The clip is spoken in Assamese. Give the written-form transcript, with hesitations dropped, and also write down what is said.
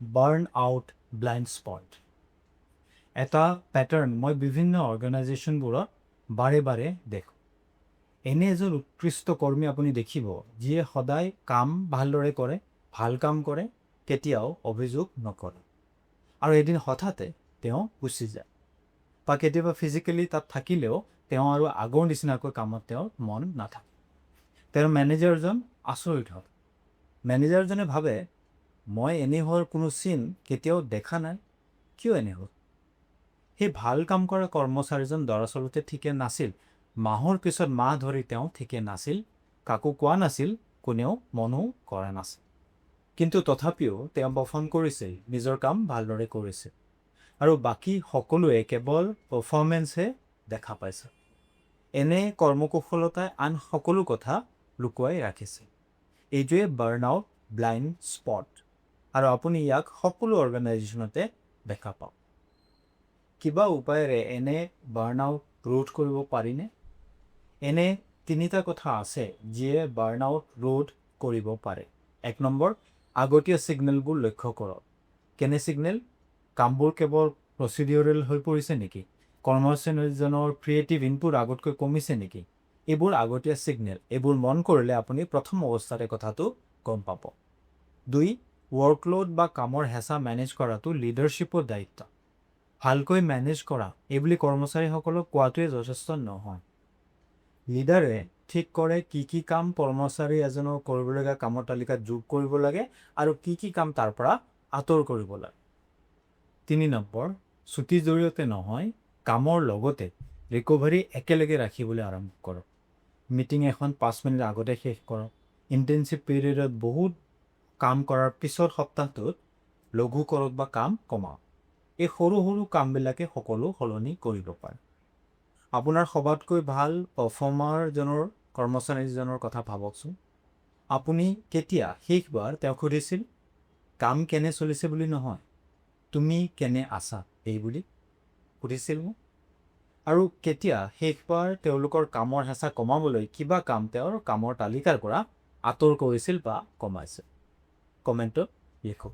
Burn out blind spot. এটা পেটাৰ্ণ মই বিভিন্ন অৰ্গেনাইজেশ্যনবোৰত বাৰে বাৰে দেখোঁ। এনে এজন উৎকৃষ্ট কৰ্মী আপুনি দেখিব যিয়ে সদায় কাম ভালদৰে কৰে, ভাল কাম কৰে, কেতিয়াও অভিযোগ নকৰে। আৰু এদিন হঠাতে তেওঁ গুচি যায়, বা কেতিয়াবা ফিজিকেলি তাত থাকিলেও তেওঁ আৰু আগৰ নিচিনাকৈ কামত তেওঁৰ মন নাথাকে। তেওঁৰ মেনেজাৰজন আচৰিত হয়। মেনেজাৰজনে ভাবে, মই এনে হোৱাৰ কোনো চিন কেতিয়াও দেখা নাই, কিয় এনে হ'ল? সেই ভাল কাম কৰা কৰ্মচাৰীজন দৰাচলতে ঠিকে নাছিল। মাহৰ পিছত মাহ ধৰি তেওঁ ঠিকে নাছিল, কাকো কোৱা নাছিল, কোনেও মনো কৰা নাছিল। কিন্তু তথাপিও তেওঁ পাৰফৰ্ম কৰিছিল, নিজৰ কাম ভালদৰে কৰিছিল। আৰু বাকী সকলোৱে কেৱল পাৰফৰ্মেন্সহে দেখা পাইছে। এনে কৰ্মকুশলতাই আন সকলো কথা লুকুৱাই ৰাখিছে। এইটোৱে বাৰ্ণআউট ব্লাইণ্ড স্পট, আৰু আপুনি ইয়াক সকলো অৰ্গেনাইজেশ্যনতে দেখা পাওক। কিবা উপায়েৰে এনে বাৰ্ণআউট ৰোধ কৰিব পাৰিনে? এনে তিনিটা কথা আছে যিয়ে বাৰ্ণআউট ৰোধ কৰিব পাৰে। 1 নম্বৰ, আগতীয়া ছিগনেলবোৰ লক্ষ্য কৰক। কেনে ছিগনেল? কামবোৰ কেৱল প্ৰচিডিউৰেল হৈ পৰিছে নেকি? কৰ্মচাৰীজনৰ ক্ৰিয়েটিভ ইনপুট আগতকৈ কমিছে নেকি? এইবোৰ আগতীয়া ছিগনেল। এইবোৰ মন কৰিলে আপুনি প্ৰথম অৱস্থাতে কথাটো গম পাব। 2, ৱৰ্কলোড বা কামৰ হেঁচা মেনেজ কৰাটো লিডাৰশ্বিপৰ দায়িত্ব। ভালকৈ মেনেজ কৰা এইবুলি কৰ্মচাৰীসকলক কোৱাটোৱে যথেষ্ট নহয়। লিডাৰে ঠিক কৰে কি কি কাম কৰ্মচাৰী এজনৰ কৰিবলগীয়া কামৰ তালিকাত যোগ কৰিব লাগে আৰু কি কি কাম তাৰ পৰা আঁতৰ কৰিব লাগে। 3 নম্বৰ, ছুটিৰ জৰিয়তে নহয়, কামৰ লগতে ৰিকভাৰী একেলগে ৰাখিবলৈ আৰম্ভ কৰক। মিটিং এখন 5 মিনিট আগতে শেষ কৰক। ইণ্টেনচিভ পিৰিয়ডত বহুত কাম কৰাৰ পিছত সপ্তাহটোত লঘু কৰক বা কাম কমাওক। এই সৰু সৰু কামবিলাকে সকলো সলনি কৰিব পাৰে। আপোনাৰ সবাতকৈ ভাল পাৰফৰ্মাৰজনৰ কৰ্মচাৰীজনৰ কথা ভাবকচোন। আপুনি কেতিয়া শেষবাৰ তেওঁক সুধিছিল, কাম কেনে চলিছে বুলি নহয়, তুমি কেনে আছা এই বুলি সুধিছিল মোক? আৰু কেতিয়া শেষবাৰ তেওঁলোকৰ কামৰ হেঁচা কমাবলৈ কিবা কাম তেওঁৰ কামৰ তালিকাৰ পৰা আঁতৰ কৰিছিল বা কমাইছিল? কমেণ্টত লিখক।